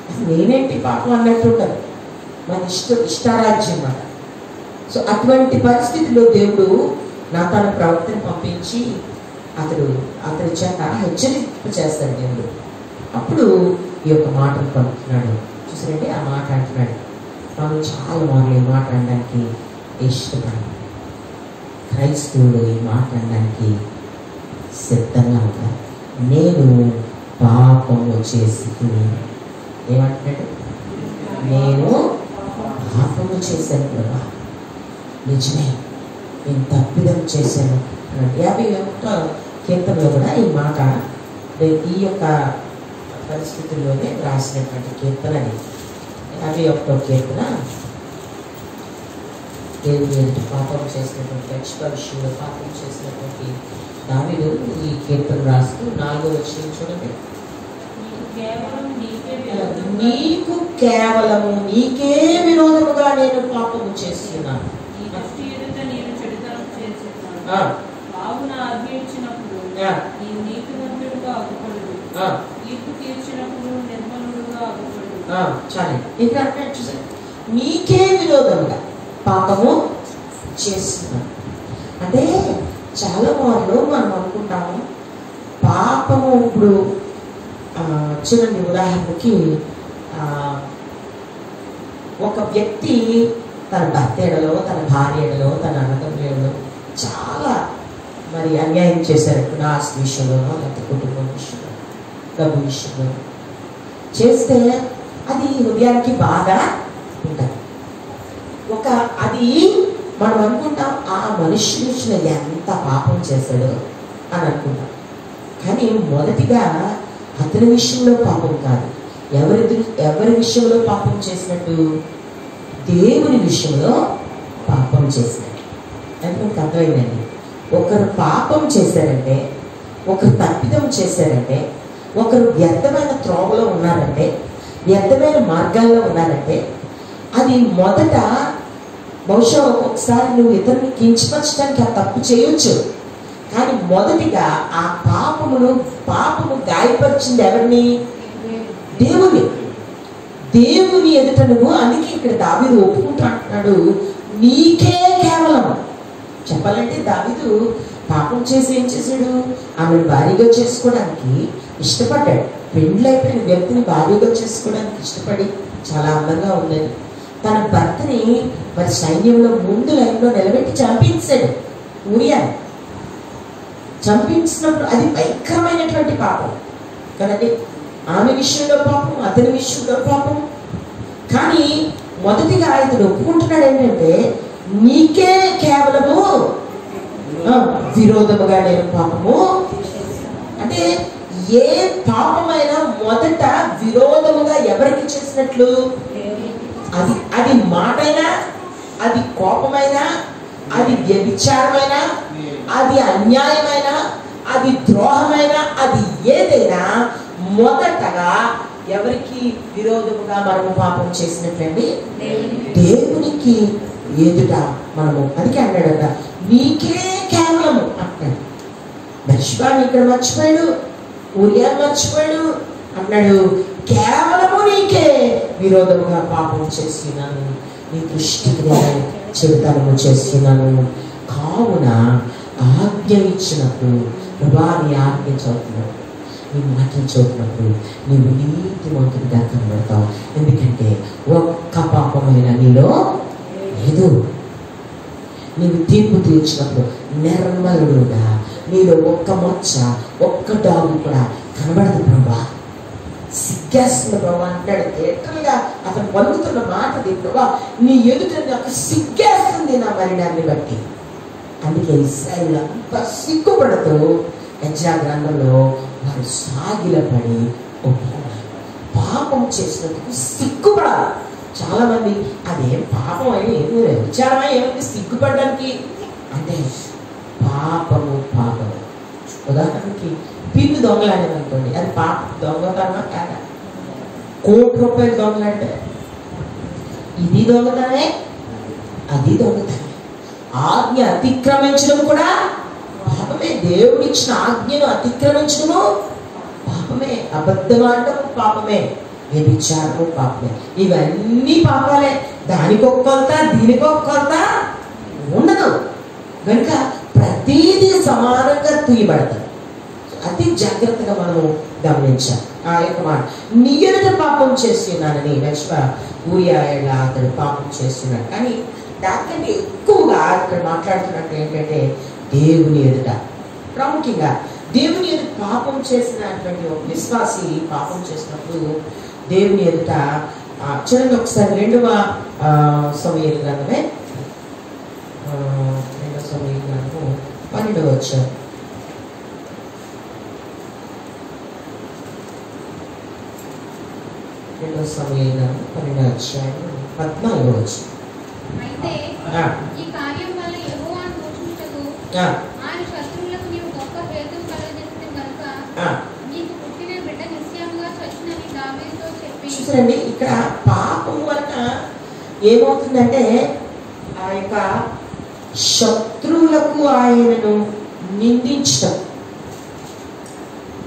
అసలు నేనేంటి పాపం అన్నట్టు ఉంటారు, మన ఇష్టారాజ్యం అన్నమాట. సో అటువంటి పరిస్థితిలో దేవుడు నాతాను ప్రవక్తని పంపించి అతడి చేత హెచ్చరింప చేస్తాడు దేవుడు. అప్పుడు ఈ యొక్క మాటను పలుకుతున్నాడు. చూసారండి, ఆ మాట అంటున్నాడు. మనం చాలా మార్లు ఈ మాట అనడానికి ఇష్టపడాలి. క్రైస్తవుడు ఈ మాట అనడానికి సిద్ధంగా ఉంటారు. నేను పాపము చేసి, ఏమంటున్నాడు? నేను పాపము చేశాను ప్రభా, నిజమే, నేను తప్పిదం చేశాను. 51వ కీర్తనలో కూడా ఈ మాట, ఈ యొక్క పరిస్థితుల్లోనే రాసినటువంటి కీర్తన అది. 51వ కీర్తన దేవుని పాపం చేసినటువంటి రక్షణ విషయంలో పాపం చేసినటువంటి దావీదు ఈ కీర్తన రాస్తూ 4వ వచనం చూడండి. నీకు కేవలము నీకే విరోధముగా నేను పాపము చేస్తున్నాను. చాలు, ఇక్కడ చూసాను, నీకే విరోధముగా పాపము చేస్తున్నాను. అంటే చాలా మార్లు మనం అనుకుంటాము పాపము. ఇప్పుడు చూడండి, ఉదాహరణకి ఒక వ్యక్తి తన భర్త ఎడలో, తన భార్య ఎడలో, తన అన్నదమ్ములలో చాలా మరి అన్యాయం చేశారు. ఆస్తి విషయంలోనో, లేకపోతే కుటుంబం విషయంలో, డబ్బు విషయంలో చేస్తే అది హృదయానికి బాగా ఉంటుంది. అది మనం అనుకుంటాం ఆ మనిషి విషయంలో ఎంత పాపం చేశాడు అని అనుకుంటాం. కానీ మొదటిగా అతని విషయంలో పాపం కాదు. ఎవరి విషయంలో పాపం చేసినట్టు? దేవుని విషయంలో పాపం చేసినట్టు. అది మనకు అర్థమైందండి. ఒకరు పాపం చేశారంటే, ఒకరు తప్పిదం చేశారంటే, ఒకరు వ్యర్థమైన త్రోవలో ఉన్నారంటే, వ్యర్థమైన మార్గాల్లో ఉన్నారంటే, అది మొదట బహుశా ఒకసారి నువ్వు ఇతరుని కించపరచడానికి ఆ తప్పు చేయొచ్చు. కానీ మొదటిగా ఆ పాపము గాయపరిచింది ఎవరిని? దేవుని ఎదుట నువ్వు. అందుకే ఇక్కడ దావీదు ఒప్పుకుంటూ అంటున్నాడు, నీకే కేవలం. చెప్పాలంటే దావీదు పాపం చేసి ఏం చేశాడు? ఆమెను భారీగా చేసుకోవడానికి ఇష్టపడ్డాడు. పెండ్లైపోయిన వ్యక్తిని భారీగా చేసుకోవడానికి ఇష్టపడి, చాలా అందంగా ఉన్నది, తన భర్తని మరి సైన్యంలో ముందు లైన్లో నిలబెట్టి చంపించాడు. ఊరియాని చంపించినప్పుడు అది భయంకరమైనటువంటి పాపం కదండి. ఆమె విషయంలో పాపం, అతని విషయంలో పాపం. కానీ మొదటిగా ఇతను ఒప్పుకుంటున్నాడు ఏంటంటే, నీకే కేవలము విరోధముగా నేను పాపము. అంటే ఏ పాపమైనా మొదట విరోధముగా ఎవరికి చేసినట్లు? అది మాటైనా, అది కోపమైనా, అది వ్యభిచారమైనా, అది అన్యాయమైనా, అది ద్రోహమైనా, అది ఏదైనా మొదటగా ఎవరికి విరోధముగా మనము పాపం చేసినట్లండి? దేవునికి ఎదుట మనము. అందుకే అన్నాడట, నీకే కేవలము అంటాడు. బత్షెబని ఇక్కడ మర్చిపోయాడు, ఊరియా మర్చిపోయాడు, అన్నాడు కేవలము నీకే విరోధముగా పాపం చేస్తున్నాను, నీ దృష్టికి నేను చెడుతనము చేస్తున్నాను. కావున ఆజ్ఞ ఇచ్చినప్పుడు, ప్రభా నీ ఆజ్ఞ చదువుతున్నప్పుడు, నీ మాటలు చదువుతున్నప్పుడు నీవు నీతిమంతుడిగా కనబడతావు. ఎందుకంటే ఒక్క పాపమైన నీలో లేదు. నీవు తీర్పు తీర్చినప్పుడు నిర్మలుడుగా నీలో ఒక్క మచ్చ, ఒక్క డాగు కూడా కనబడదు ప్రభా. సిగ్గేస్తుంది ప్రభా అంటాడు. లిటరల్గా అతను పలుకుతున్న మాట ప్రభా, నీ ఎదుట నాకు సిగ్గేస్తుంది నా మరణాన్ని బట్టి. అందుకే ఇశ్రాయేలు అంతా సిగ్గుపడుతూ యెజ్రా గ్రంథంలో వారు సాగిలపడి ఒప్పుకున్నారు. పాపం చేసినందుకు సిగ్గుపడాలి. చాలా మంది అదేం పాపం అని, విచారమా ఏమైంది సిగ్గుపడడానికి అంటే, పాపము. ఉదాహరణకి పిల్లు దొంగలాడేది అనుకోండి, అది పాప దొంగతనమా కాదా? ₹1,00,00,000 దొంగలాడితే ఇది దొంగతనమే. అది దొంగతనం. ఆజ్ఞ అతిక్రమించడం కూడా పాపమే. దేవుడిచ్చిన ఆజ్ఞను అతిక్రమించడము పాపమే. అబద్ధమాడటం పాపమే. వ్యభిచారము పాపమే. ఇవన్నీ పాపాలే. దానికొక కొలత దీనికొక కొలత ఉండదు. కనుక ప్రతిదీ సమానంగా తీయబడతారు. అతి జాగ్రత్తగా మనము గమనించాలి. ఆ యొక్క మాట, నీ ఎదుట పాపం చేస్తున్నానని. నెక్స్ట్ ఊరియా అతడు పాపం చేస్తున్నాడు. కానీ దానికంటే ఎక్కువగా ఇక్కడ మాట్లాడుతున్నట్టు ఏంటంటే దేవుని ఎదుట, ప్రాముఖ్యంగా దేవుని ఎదుట పాపం చేసినటువంటి ఒక విశ్వాసి పాపం చేసినప్పుడు దేవుని ఎదుట చూడండి ఒకసారి 2వ సమూయేలు గ్రంథమే 2వ సమూయేలు గ్రంథము 12వ వచనం. 2వ సమూయేలు గ్రంథం 12వ అధ్యాయం 14వ వచనం. అయితే ఈ కార్యం వల్ల యెహోవాను దూషించుటకు ఆయన శత్రువులకు నీవు గొప్ప హేతువు కలుగజేసిన కనుక నీకు పుట్టిన బిడ్డ నిశ్చయంగా చచ్చునని దావీదుతో చెప్పి. చూడండి, ఇక్కడ పాపం వలన ఏమవుతుందంటే ఆ యొక్క శత్రువులకు ఆయనను నిందించడం.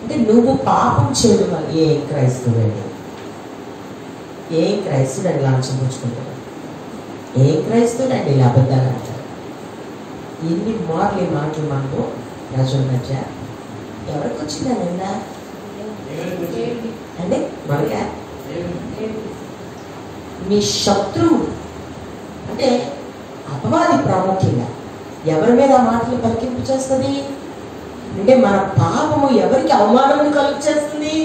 అంటే నువ్వు పాపం చేయడం వల్ల ఏం క్రైస్తవుడండి, ఏం క్రైస్తవుడు లాంఛం పుచ్చుకుంటాడు, ఏం క్రైస్తవుడండి ఇలా అబద్ధాలు అంటారు. ఎన్ని మార్లు ఈ మాటలు మనకు ప్రజల మధ్య ఎవరికి వచ్చిందా నిన్న అంటే మనగా మీ శత్రువు అంటే అపవాది ప్రాముఖ్యంగా ఎవరి మీద ఆ మాటలు పలికింపు చేస్తుంది అంటే మన పాపము ఎవరికి అవమానం కలుగు చేస్తుంది.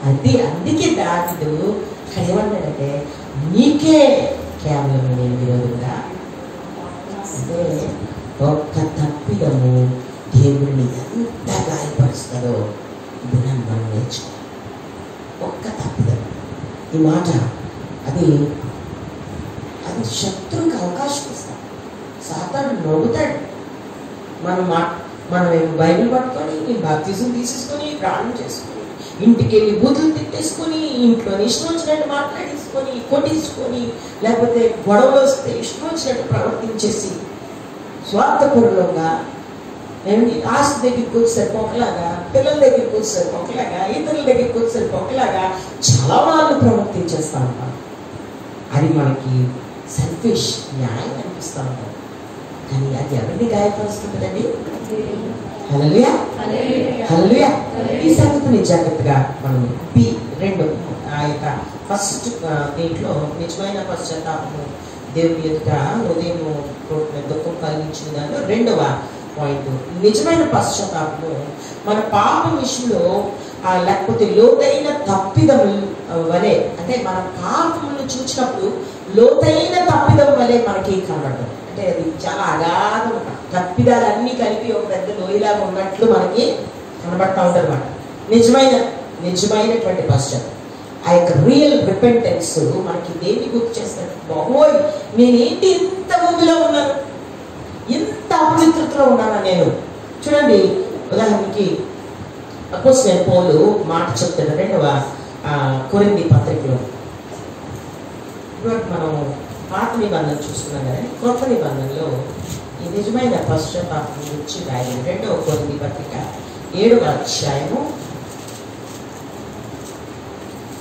అది అందుకే దావీదు ఏమన్నాడంటే నీకే కేవలం నేను విరోధంగా అంటే ఒక్క తప్పిదము దేవుడిని ఎంత గాయపరుస్తుందో ఇది నన్ను మనం నేర్చుకో. ఒక్క తప్పిదం ఈ మాట అది శత్రువుకి అవకాశం ఇస్తాం. సాతాను నవ్వుతాడు. మనం బైబిల్ పట్టుకొని బాప్తిజం తీసేసుకొని ప్రాణం చేసుకొని ఇంటికి వెళ్ళి బూతులు తిట్టేసుకొని ఇంట్లో ఇష్టం వచ్చినట్టు మాట్లాడేసుకొని కొట్టించుకొని లేకపోతే గొడవలు వస్తే ఇష్టం వచ్చినట్టు ప్రవర్తించేసి స్వార్థపూర్వకంగా ఆస్తి దగ్గరికి వచ్చేసరికి ఒకలాగా, పిల్లల దగ్గరికి వచ్చేసరికి ఒకలాగా, ఇతరుల దగ్గరికి వచ్చేసరికి ఒకలాగా చాలా వాళ్ళు ప్రవర్తించేస్తూ ఉంటాం. అది మనకి సెల్ఫిష్ న్యాయం అనిపిస్తూ ఉంటాం. కానీ అది ఎవరిని గాయపరుస్తుందండి? హల్లెలూయా హల్లెలూయా. ఈ సంగతిని జాగ్రత్తగా మనం B2 ఆ యొక్క ఫస్ట్ దీంట్లో నిజమైన పశ్చాత్తాపము దేవుని ఎదుట ఉదయం దుఃఖం కలిగించిన దాంట్లో 2వ పాయింట్ నిజమైన పశ్చాత్తాపము మన పాపం విషయంలో లేకపోతే లోతైన తప్పిదం వలె అంటే మన పాపమును చూసినప్పుడు లోతైన తప్పిదం వలె మనకి కనబడదు. అంటే అది చాలా అగాధం తప్పిదాలన్నీ కలిపి ఒక పెద్ద లోయలాగా ఉన్నట్లు మనకి కనబడతా ఉంటుంది అన్నమాట. నిజమైనటువంటి పశ్చాత్తాపం ఆ యొక్క రియల్ రిపెంటెన్స్ మనకి దేన్ని గుర్తు చేస్తాడు? బాబోయ్ నేనేంటి ఇంత భూమిలో ఉన్నాను, ఇంత అపవిత్రతలో ఉన్నాను నేను. చూడండి ఉదాహరణకి అపోస్తలుడైన పౌలు మాట చెప్తాడు 2వ కొరింథీ పత్రికలో. మనం పాత నిబంధన చూస్తున్నాం కదా, కొత్త నిబంధనలో ఈ నిజమైన పశ్చాత్తాపం గురించి రాయడం 2వ కొరింథీ పత్రిక 7వ అధ్యాయము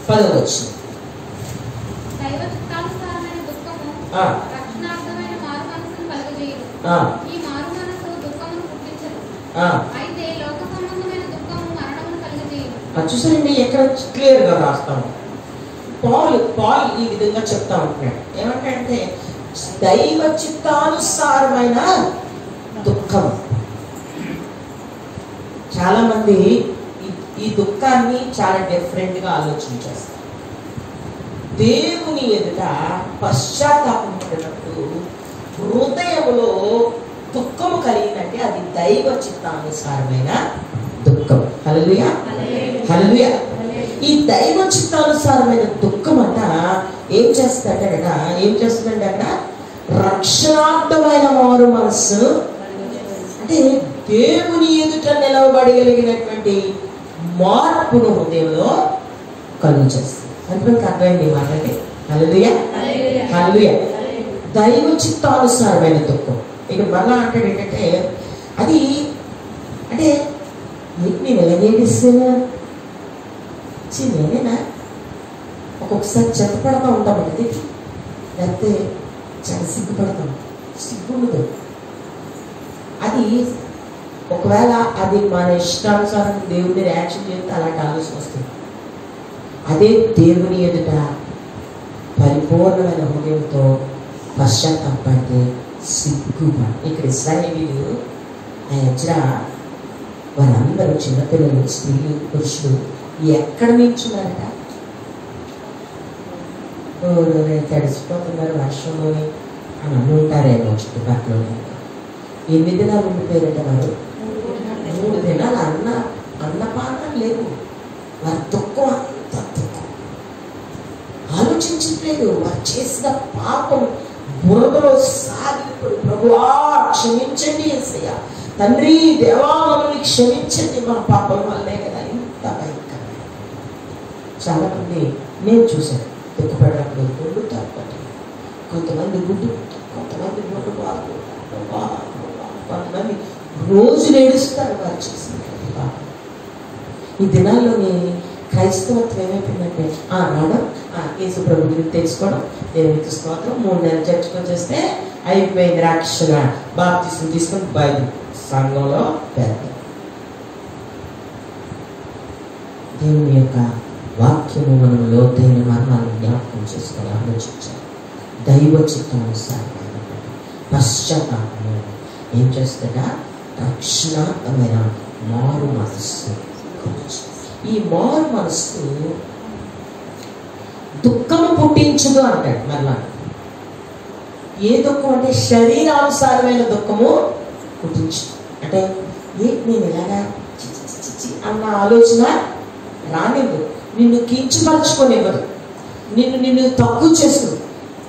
10వ వచనం. దైవ చిత్తానుసారమైన దుఃఖము రక్షణార్థమైన మారు మనసును కలుగజేయును. ఈ మారు మనసు దుఃఖమును పుట్టించదు. అయితే లోక సంబంధమైన దుఃఖము మరణమును కలుగజేయును. చూసారండి ఎక్కడ క్లియర్ గా రాస్తాము. పాల్ ఈ విధంగా చెప్తా ఉంటున్నాడు. ఏమంటే దైవ చిత్తానుసారమైన దుఃఖం. చాలా మంది ఈ దుఃఖాన్ని చాలా డిఫరెంట్ గా ఆలోచన చేస్తారు. దేవుని ఎదుట పశ్చాత్తాపం పడినప్పుడు హృదయంలో దుఃఖము కలిగినట్టే అది దైవ చిత్తానుసారమైన దుఃఖం. హల్లెలూయా హల్లెలూయా. ఈ దైవ చిత్తానుసారమైన దుఃఖం అంట ఏం చేస్తుందంటే అక్కడ రక్షణార్థమైన మారు మనస్సు అంటే దేవుని ఎదుట నిలవబడగలిగినటువంటి మార్పును హృదయంలో కలుగు చేస్తుంది. అంతమందికి అర్థమైంది మాట్లాడి. హల్లెలూయా హల్లెలూయా. దైవ చిత్తానుసారమైన దుఃఖం. ఇక మళ్ళా అంటాడు ఏంటంటే అది అంటే నేను ఎలా ఏడిస్తానా నేనేనా ఒక్కొక్కసారి చెత్తపడతా ఉంటామండి, లేకపోతే చాలా సిగ్గుపడతాం, సిగ్గుండదు. అది ఒకవేళ అది మన ఇష్టానుసారం దేవుడిని రియాక్షన్ చేస్తే అలాంటి ఆలోచన వస్తుంది. అదే దేవుని ఎదుట పరిపూర్ణమైన హృదయంతో పశ్చాత్తాపడితే సిగ్గుపడ. ఇక్కడ ఇశ్రాయేలీయులు ఆ ఎజ్రా వారందరూ చిన్నపిల్లలు, స్త్రీలు, పురుషులు ఎక్కడ నిల్చున్నారట? తడిసిపోతున్నారు వర్షంలోని అని అనుంటారేమో చుట్టుపక్కల. ఎన్ని దినాలు ఉండిపోయారంటే వారు 3 దినాలు అన్నపానం లేవు. వారి దుఃఖం అంత దుఃఖం, ఆలోచించట్లేదు. వారు చేసిన పాపం బురదలో సాగిపోయి ప్రభువా క్షమించండి యేసయ్య, తండ్రి దేవా మమ్మల్ని క్షమించండి, మా పాపం వల్లే కదా ఇంత భయంకరమైన. చాలా మంది నేను చూశాను దుఃఖపడినప్పుడు గుండు తాపటి, కొంతమంది గుడ్డు, కొంతమంది గుండు బాగు, కొంతమంది రోజులు ఏడుస్తారు వారు చేసిన పాపం. ఈ దినాల్లోని క్రైస్తవత్వం ఏమైపోయిందంటే రావడం, యేసు ప్రభు గురించి తెలుసుకోవడం, దేవునికి స్తోత్రం, 3 నెలలు చర్చకు వచ్చేస్తే అయిపోయింది, రాక్షసుగా బాప్తిసం తీసుకొని బైబిల్ సంఘంలో పెద్ద. దేవుని యొక్క వాక్యము మనం లోతైన మర్మాలను జ్ఞాపకం చేసుకొని ఆలోచించాలి. దైవ చిత్తానుసారమైన పశ్చాత్తాపము ఏం చేస్తుందా? రక్షణాత్మకమైన మారు మనస్సు. ఈ మారు మనస్సు దుఃఖము పుట్టించదు అంటాడు. మరలా ఏ దుఃఖం అంటే శరీరానుసారమైన దుఃఖము పుట్టించదు. అంటే నేను ఇలాగా అన్న ఆలోచన రానివ్వదు, నిన్ను కించపరచుకోనివ్వదు, నిన్ను తక్కువ చేస్తుంది.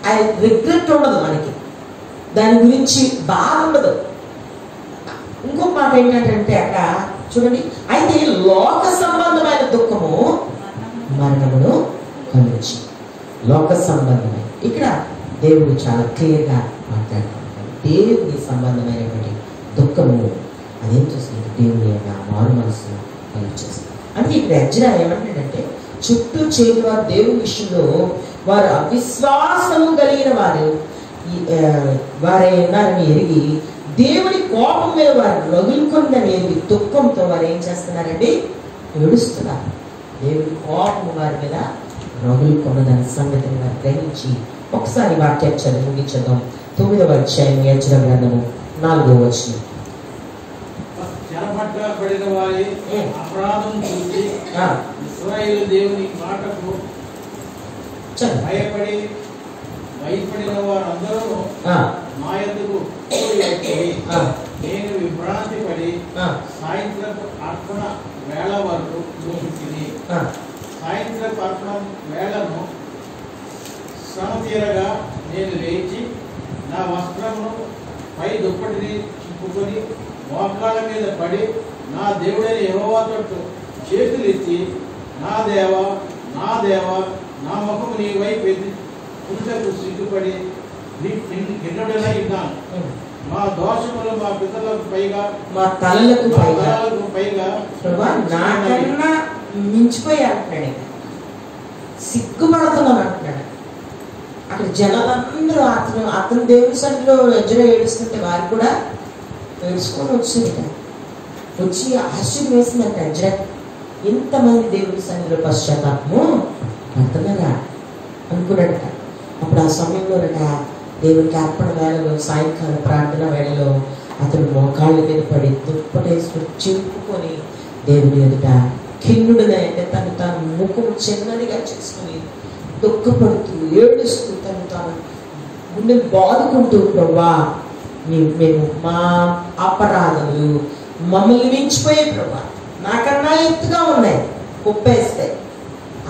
ఆ రిగ్రెట్ ఉండదు, మనకి దాని గురించి బాధ ఉండదు. ఇంకొక మాట ఏంటంటే అక్కడ చూడండి, అయితే లోక సంబంధమైన దుఃఖము మరణమును కలిగించి. లోక సంబంధమైన, ఇక్కడ దేవుడు చాలా క్లియర్గా మాట్లాడుతున్నాడు. దేవుని సంబంధమైనటువంటి దుఃఖము అదేం చేస్తుంది? దేవుని యొక్క మారు మనసును కలిగించేస్తుంది. అంటే ఇక్కడ ఎజ్రా ఏమంటాడంటే చుట్టూ చేరిన వారు దేవుని విషయంలో వారు అవిశ్వాసము కలిగిన వారే ఉన్నారని ఎరిగి దేవుని కోపం మీద వారు రగులుకుందని ఎరిగి దుఃఖంతో వారు ఏం చేస్తున్నారండి? ఏడుస్తున్నారు. దేవుని కోపం వారి మీద రగులుకున్నదాని సంగతిని వారు గ్రహించి ఒకసారి వాక్యం చదివి ముగించేద్దాం. 9వ అధ్యాయం ఎజ్రా గ్రంథము 4వ వచనం. చెరపట్టబడిన వారి అపరాధం చూసి ఇశ్రాయేలు దేవుని మాటకు భయపడిన వారందరూ నా యొద్దకు నేను విభ్రాంతి పడి సాయంత్రపు అర్పణ వేళ వరకు చూపించింది. సాయంత్రపు అర్పణ వేళను శ్రమ తీరగా నేను లేచి నా వస్త్రమును పై దుప్పటిని చింపుకొని మోకాళ్ళ మీద పడి నా దేవుడైన యెహోవా తట్టు చేతులెత్తి నా దేవా నా దేవా నా ముఖము నీ వైపు పురుషకు సిగ్గుపడి కిన్నడలా ఉన్నాను. మా దోషములు మా పితరులకు పైగా మా తలలకు పైగా నాకన్నా మించిపోయి అంటున్నాడు. సిగ్గుపడుతున్నాను అంటున్నాడు. అక్కడ జనాలందరూ అతను దేవుని సన్నిధిలో ఎజ్రా ఏడుస్తుంటే వారు కూడా ఏడుచుకొని వచ్చింది. వచ్చి ఆశ్చర్యం వేసిందంట ఎజ్రా, ఇంతమంది దేవుని సన్నిధిలో పశ్చాత్తాపము పడుతున్నారా అనుకున్నాడట. అప్పుడు ఆ సమయంలోనట దేవునికి అర్పణ వేళలో, సాయంకాల ప్రార్థన వేళలో అతను మోకాళ్ళ మీద పడి దుప్పటేసుకుని చింపుకొని దేవుని ఎదుట కిన్నుడుగా అంటే తాను ముఖం చిన్నదిగా చేసుకుని దుఃఖపడుతూ ఏడుస్తూ తాను గుండెలు బాదుకుంటూ ప్రభా మేము మా అపరాధములు మమ్మల్ని మించిపోయే ప్రభా, నాకన్నా ఎత్తుగా ఉన్నాయి, కుప్పేస్తే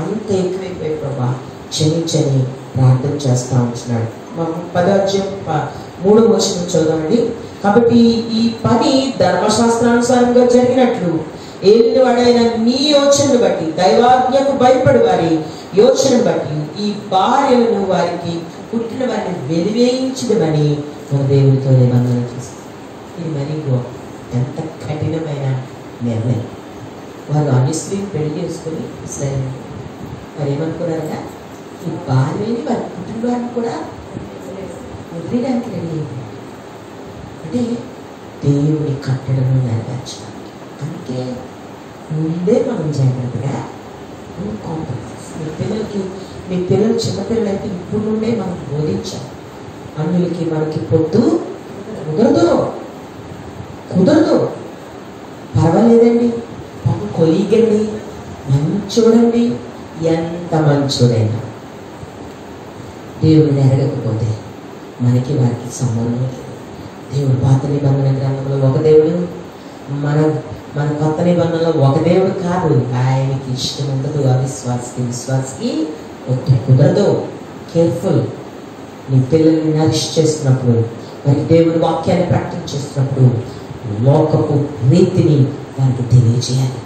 అంత ఎక్కువైపోయి ప్రభా క్షమించని ప్రార్థన చేస్తా ఉంటున్నాడు. 10వ అధ్యాయం 3వ వచనం చదవండి. కాబట్టి ఈ పని ధర్మశాస్త్రానుసారంగా జరిగినట్లు ఏలినవాడైన నీ యోచనను బట్టి, దైవాజ్ఞకు భయపడి వారి యోచనను బట్టి ఈ భార్యలను వారికి పుట్టిన వారిని వెలివేయించడమని మన దేవుడితో నిబంధన చేస్తారు. ఇది మరి ఎంత కఠినమైన నిర్ణయం. వారు అన్ని స్త్రీని పెళ్లి చేసుకుని ఇస్రాయేల్ మరి ఏమనుకున్నారుగా, ఈ భార్యని వారి పుట్టిన వారిని కూడా వదిలేయడానికి రెడీ అయింది. అంటే దేవుని కట్టడను నెరవేర్చడానికి. అందుకే ముందే మనం జాగ్రత్తగా కాంప్రమైజ్. మీ పిల్లలు చిన్నపిల్లలైతే ఇప్పుడు నుండే మనం బోధించాలి. అన్యులకి మనకి పొద్దు కుదరదు. పర్వాలేదండి, పాపం కొలీగండి, మంచోడండి, ఎంత మంచోడైనా దేవుడిని ఎరగకపోతే మనకి వారికి సంబంధం లేదు. దేవుడు పాత నిబంధన గ్రంథంలో ఒక దేవుడు, మన కొత్త నిబంధనలో ఒక దేవుడు కాదు. ఆయనకి ఇష్టం ఉండదు విశ్వాసకి కుదరదు. కేర్ఫుల్. నీ పిల్లల్ని నరిష్ చేస్తున్నప్పుడు, మరి దేవుడి వాక్యాన్ని ప్రకటించేస్తున్నప్పుడు లోకపు రీతిని వారికి తెలియజేయాలి.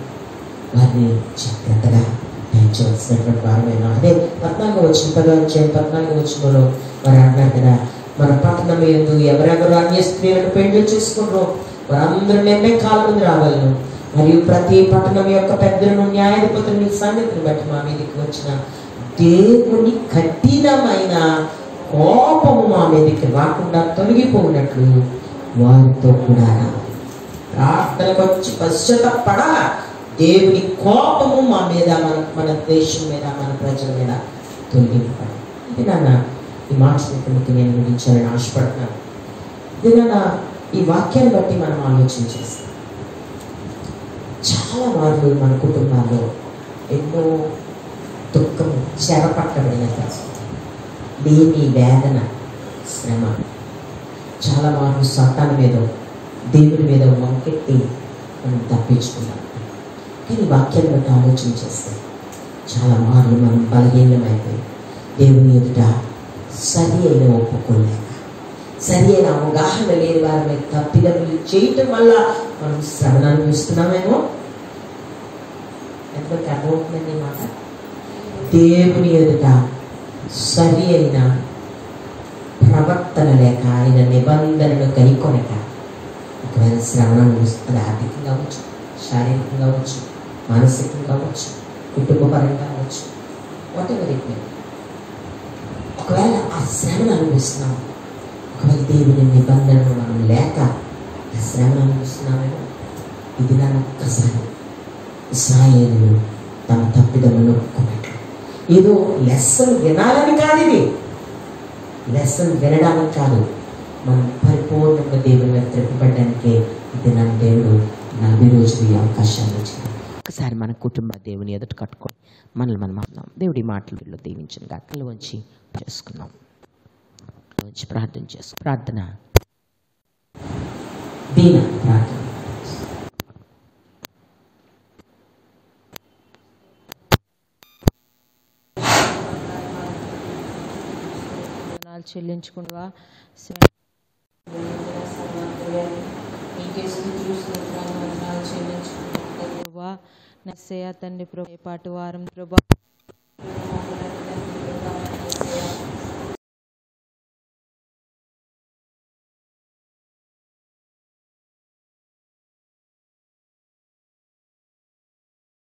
వారిని జాగ్రత్తగా పెంచవలసినటువంటి వారమైన. అదే 14 వచనంలో వారు అన్నారు కదా, మన పట్టణం ఎందు ఎవరెవరు అన్య స్త్రీలను పెళ్లి చేసుకున్నారో వారందరూ నిన్నే కాళ్ళ ముందు రాగలను. మరియు ప్రతి పట్టణం యొక్క పెద్దలను న్యాయాధిపతులని సన్నిధిని బట్టి మా మీదకి వచ్చిన దేవుని కఠినమైన కోపము మా మీదకి రాకుండా తొలగిపోయినట్లు వారితో కూడా ప్రార్థనకు వచ్చి పశ్చాత్తపడాల. దేవుని కోపము మా మీద, మన దేశం మీద, మన ప్రజల మీద తొలగిపోవాలి. ఇది నాన్న ఈ మాటలకి నేను ముగించాలని ఆశపడుతున్నాను. ఇది నాన్న ఈ వాక్యాన్ని బట్టి మనం ఆలోచన చేస్తాం. చాలా మార్లు మన కుటుంబాల్లో ఎన్నో దుఃఖము, చెరపట్టబడిన పరిస్థితి, లేని వేదన, శ్రమ. చాలా మార్లు సతాన్ మీద, దేవుని మీద వంకెట్టి మనం తప్పించుకున్నాం. కానీ వాక్యాన్ని బట్టి ఆలోచన చేస్తే చాలా మార్లు మనం బలహీనమైపోయి దేవుని ఎదుట సరి అయిన ఒప్పుకోలేక, సరి అయిన అవగాహన లేని వారి తప్పిదములు చేయటం వల్ల మనం శ్రమను అనుభవిస్తున్నామేమో. ఎంతవరకు అర్థమవుతుందండి మాట? దేవుని ఎదుట సరి అయిన ప్రవర్తన లేక, ఆయన నిబంధనను గైకొనక ఒకవేళ శ్రమను అనుభవిస్తుంది. ఆర్థికంగా అవ్వచ్చు, శారీరకంగా అవ్వచ్చు, మానసికంగా అవ్వచ్చు, కుటుంబపరంగా అవ్వచ్చు, వాటెవర్ ఇట్ మే. ఒకవేళ ఆ శ్రమను అనుభవిస్తున్నాం, ఒకవేళ దేవుని నిబంధనలు మనం లేక ఆ శ్రమను అనుభవిస్తున్నామేమో. ఇది నా ఒక్కసారి ఇశ్రాయేలు తమ తప్పిదములు ఒప్పుకున్నట్లు. ఏదో లెసన్ వినాలని కాదు, ఇది లెసన్ వినడానికి కాదు, మనం పరిపూర్ణంగా దేవుని మీద త్రిప్పబడ్డానికే ఇది నా దేవుడు 40 రోజులు ఈ అవకాశాన్ని ఇచ్చింది. ఒకసారి మన కుటుంబ దేవుని ఎదుట కట్టుకొని మనల్ని మనం అన్నాం. దేవుడి మాటలు దీవించిన గాకలు వంచి చేసుకుందాం, వంచి ప్రార్థన చేసుకుందాం. ప్రార్థన దీన ప్రార్థన. చెల్లించుకుంటా చెల్లించుకుంటా తండ్రి ప్రభు పాటు వారం ప్రభా